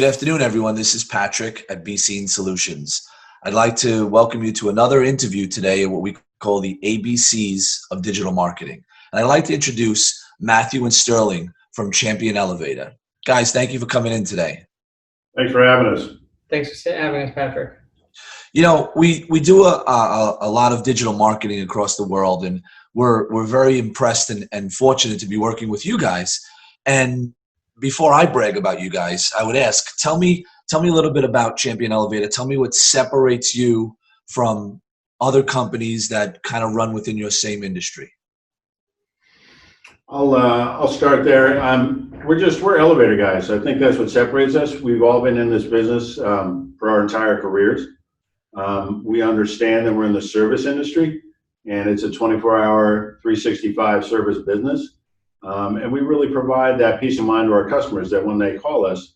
Good afternoon, everyone. This is Patrick at BeeSeen Solutions. I'd like to welcome you to another interview today of what we call the ABCs of digital marketing. And I'd like to introduce Matthew and Stirling from Champion Elevator. Guys, thank you for coming in today. Thanks for having us. Thanks for having us, Patrick. You know, we do a lot of digital marketing across the world, and we're very impressed and fortunate to be working with you guys. And before I brag about you guys, I would ask, tell me a little bit about Champion Elevator. Tell me what separates you from other companies that kind of run within your same industry. I'll start there. We're elevator guys. I think that's what separates us. We've all been in this business for our entire careers. We understand that we're in the service industry, and it's a 24-hour, 365 service business. And we really provide that peace of mind to our customers that when they call us,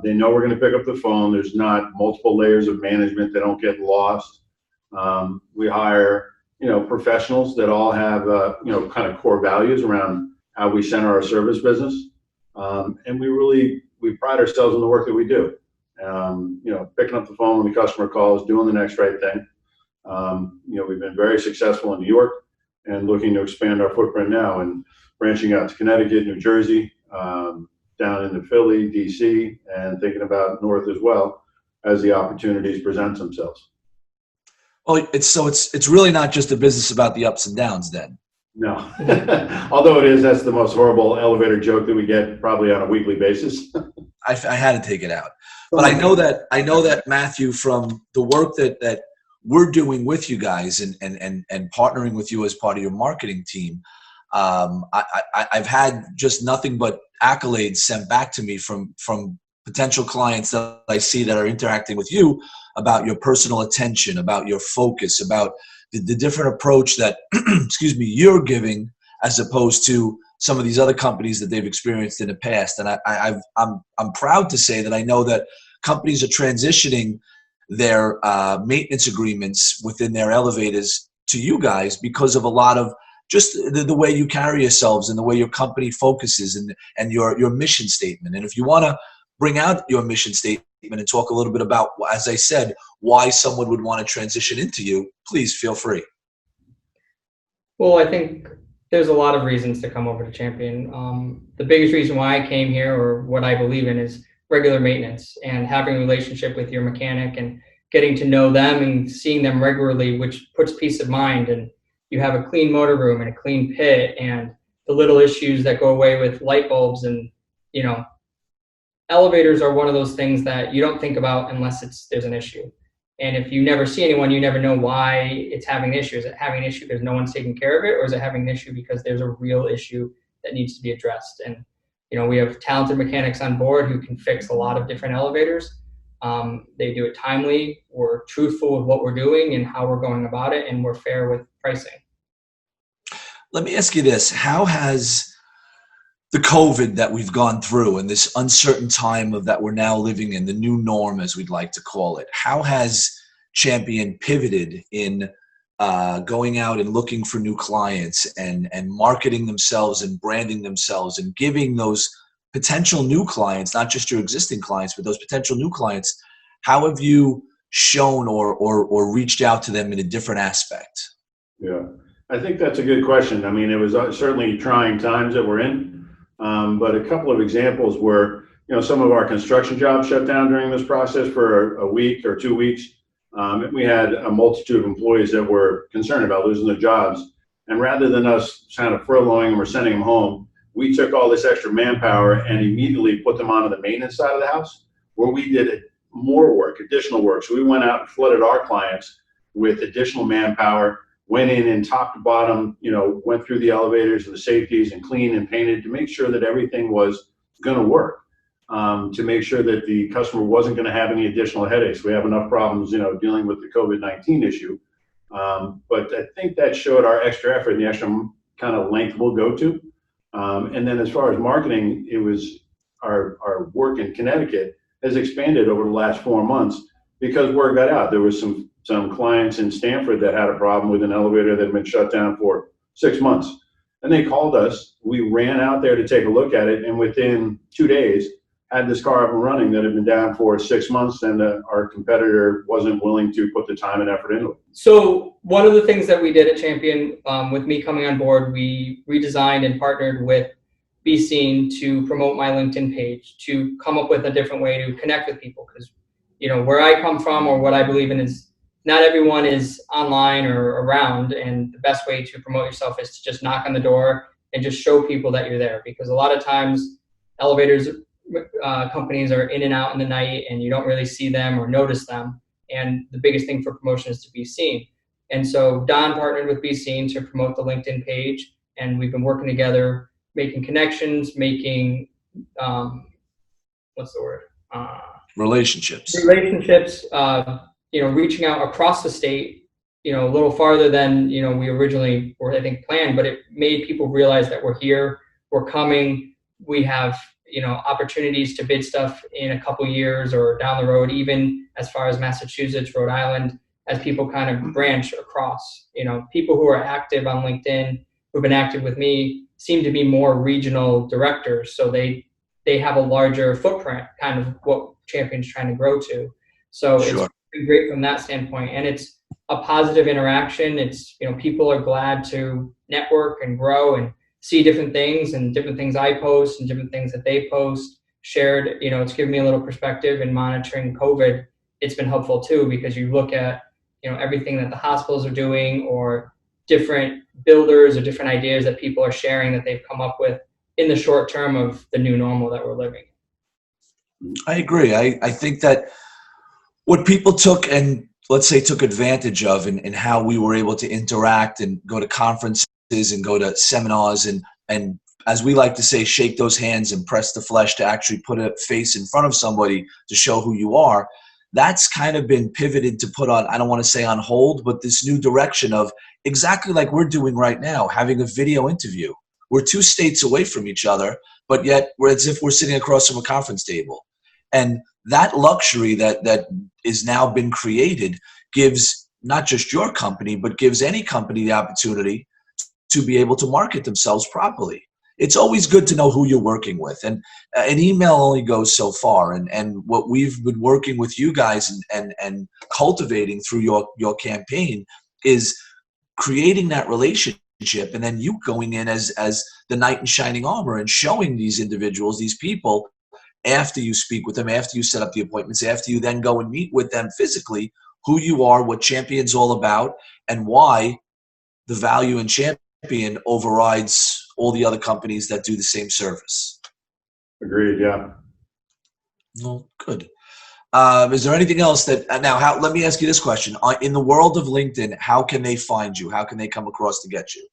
they know we're going to pick up the phone. There's not multiple layers of management. They don't get lost. We hire, professionals that all have, kind of core values around how we center our service business. And we pride ourselves in the work that we do. Picking up the phone when the customer calls, doing the next right thing. We've been very successful in New York and looking to expand our footprint now and branching out to Connecticut, New Jersey, down into Philly, DC, and thinking about north as well as the opportunities present themselves. Well, it's really not just a business about the ups and downs then. No, although it is, that's the most horrible elevator joke that we get probably on a weekly basis. I had to take it out, but I know that Matthew, from the work that we're doing with you guys and partnering with you as part of your marketing team, I've had just nothing but accolades sent back to me from potential clients that I see that are interacting with you about your personal attention, about your focus, about the different approach that, you're giving as opposed to some of these other companies that they've experienced in the past. And I'm proud to say that I know that companies are transitioning their maintenance agreements within their elevators to you guys because of a lot of just the way you carry yourselves and the way your company focuses and your mission statement. And if you want to bring out your mission statement and talk a little bit about, as I said, why someone would want to transition into you, please feel free. Well, I think there's a lot of reasons to come over to Champion. The biggest reason why I came here, or what I believe in, is regular maintenance and having a relationship with your mechanic and getting to know them and seeing them regularly, which puts peace of mind. And you have a clean motor room and a clean pit and the little issues that go away with light bulbs. And, elevators are one of those things that you don't think about unless there's an issue. And if you never see anyone, you never know why it's having an issue. Is it having an issue because no one's taking care of it, or is it having an issue because there's a real issue that needs to be addressed? And, we have talented mechanics on board who can fix a lot of different elevators. They do it timely. We're truthful with what we're doing and how we're going about it, and we're fair with pricing. Let me ask you this. How has the COVID that we've gone through and this uncertain time that we're now living in, the new norm, as we'd like to call it, how has Champion pivoted in going out and looking for new clients and marketing themselves and branding themselves and giving those potential new clients, not just your existing clients, but those potential new clients, how have you shown or reached out to them in a different aspect? Yeah, I think that's a good question. I mean, it was certainly trying times that we're in. But a couple of examples were, some of our construction jobs shut down during this process for a week or 2 weeks. We had a multitude of employees that were concerned about losing their jobs. And rather than us kind of furloughing them or sending them home, we took all this extra manpower and immediately put them onto the maintenance side of the house, where we did more work, additional work. So we went out and flooded our clients with additional manpower, went in and top to bottom, went through the elevators and the safeties and cleaned and painted to make sure that everything was going to work, to make sure that the customer wasn't going to have any additional headaches. We have enough problems, dealing with the COVID-19 issue. But I think that showed our extra effort and the extra kind of length we'll go to. And then as far as marketing, it was our work in Connecticut has expanded over the last 4 months because word got out. There was some clients in Stamford that had a problem with an elevator that had been shut down for 6 months. And they called us. We ran out there to take a look at it, and within 2 days had this car up and running that had been down for 6 months, and our competitor wasn't willing to put the time and effort into it. So one of the things that we did at Champion, with me coming on board, we redesigned and partnered with BeeSeen to promote my LinkedIn page, to come up with a different way to connect with people. Because, you know, where I come from or what I believe in is not everyone is online or around, and the best way to promote yourself is to just knock on the door and just show people that you're there. Because a lot of times elevators companies are in and out in the night, and you don't really see them or notice them. And the biggest thing for promotion is to be seen. And so Don partnered with BeeSeen to promote the LinkedIn page, and we've been working together, making connections, making what's the word? Relationships. You know, reaching out across the state, you know, a little farther than, you know, we originally were, I think, planned, but it made people realize that we're here, we're coming, we have, you know, opportunities to bid stuff in a couple years or down the road, even as far as Massachusetts, Rhode Island, as people kind of branch across. You know, people who are active on LinkedIn, who've been active with me, seem to be more regional directors. So they have a larger footprint, kind of what Champion's trying to grow to. So Sure. It's been great from that standpoint. And it's a positive interaction. It's, you know, people are glad to network and grow and see different things I post and different things that they post shared. You know, it's given me a little perspective in monitoring COVID. It's been helpful too, because you look at, you know, everything that the hospitals are doing, or different builders or different ideas that people are sharing that they've come up with in the short term of the new normal that we're living. I agree. I think that what people took and, let's say, took advantage of in how we were able to interact and go to conferences and go to seminars and as we like to say, shake those hands and press the flesh to actually put a face in front of somebody to show who you are, that's kind of been pivoted to put on, I don't want to say on hold, but this new direction of exactly like we're doing right now, having a video interview. We're 2 states away from each other, but yet we're as if we're sitting across from a conference table. And that luxury that is now been created gives not just your company, but gives any company the opportunity to be able to market themselves properly. It's always good to know who you're working with. And an email only goes so far. And what we've been working with you guys and cultivating through your campaign is creating that relationship, and then you going in as the knight in shining armor and showing these individuals, these people, after you speak with them, after you set up the appointments, after you then go and meet with them physically, who you are, what Champion's all about, and why the value in Champion overrides all the other companies that do the same service. Agreed, yeah. Well, good. Is there anything else that now? Let me ask you this question: in the world of LinkedIn, how can they find you? How can they come across to get you?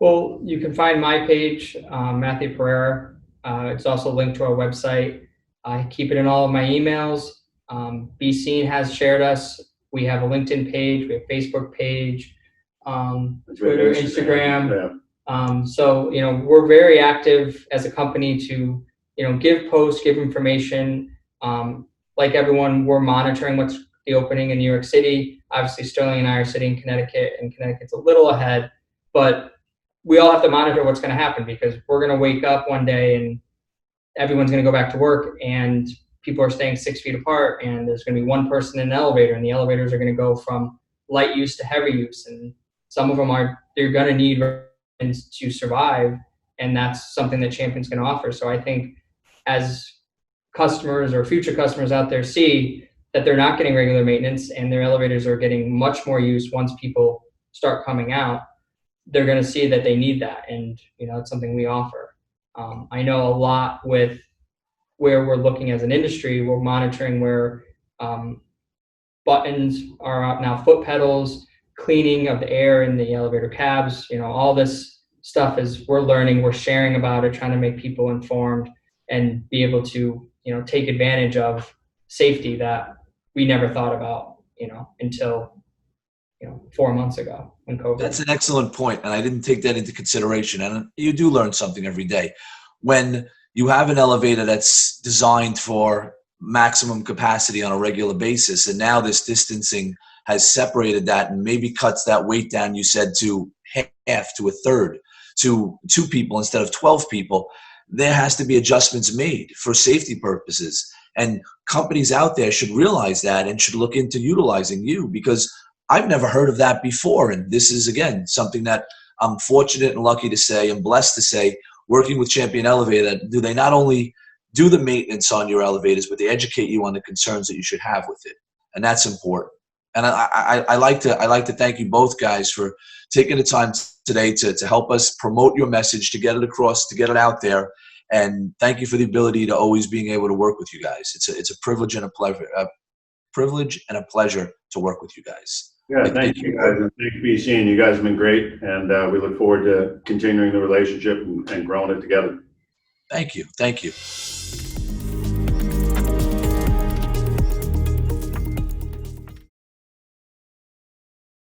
Well, you can find my page, Matthew Pereira. It's also linked to our website. I keep it in all of my emails. BeeSeen has shared us. We have a LinkedIn page. We have a Facebook page, Twitter, Instagram. Yeah. So, you know, we're very active as a company to, you know, give posts, give information. Like everyone, we're monitoring what's the opening in New York City. Obviously, Sterling and I are sitting in Connecticut, and Connecticut's a little ahead, but we all have to monitor what's going to happen, because we're going to wake up one day and everyone's going to go back to work and people are staying 6 feet apart, and there's going to be one person in an elevator, and the elevators are going to go from light use to heavy use. And some of them they're going to need to survive. And that's something that Champion's going to offer. So I think as customers or future customers out there see that they're not getting regular maintenance and their elevators are getting much more use once people start coming out, they're going to see that they need that. And, you know, it's something we offer. I know a lot with where we're looking as an industry, we're monitoring where buttons are out now, foot pedals, cleaning of the air in the elevator cabs, you know, all this stuff is we're learning, we're sharing about it, trying to make people informed and be able to, you know, take advantage of safety that we never thought about, you know, until, you know, 4 months ago when COVID. That's an excellent point, and I didn't take that into consideration. And you do learn something every day. When you have an elevator that's designed for maximum capacity on a regular basis, and now this distancing has separated that and maybe cuts that weight down, you said, to half, to a third, to 2 people instead of 12 people, there has to be adjustments made for safety purposes. And companies out there should realize that and should look into utilizing you, because I've never heard of that before. And this is, again, something that I'm fortunate and lucky to say and blessed to say, working with Champion Elevator, do they not only do the maintenance on your elevators, but they educate you on the concerns that you should have with it. And that's important. And I like to thank you both guys for taking the time today to help us promote your message, to get it across, to get it out there. And thank you for the ability to always being able to work with you guys. It's a privilege and a pleasure to work with you guys. Yeah, thank you guys, and thank BeeSeen. You guys have been great, and we look forward to continuing the relationship and growing it together. Thank you.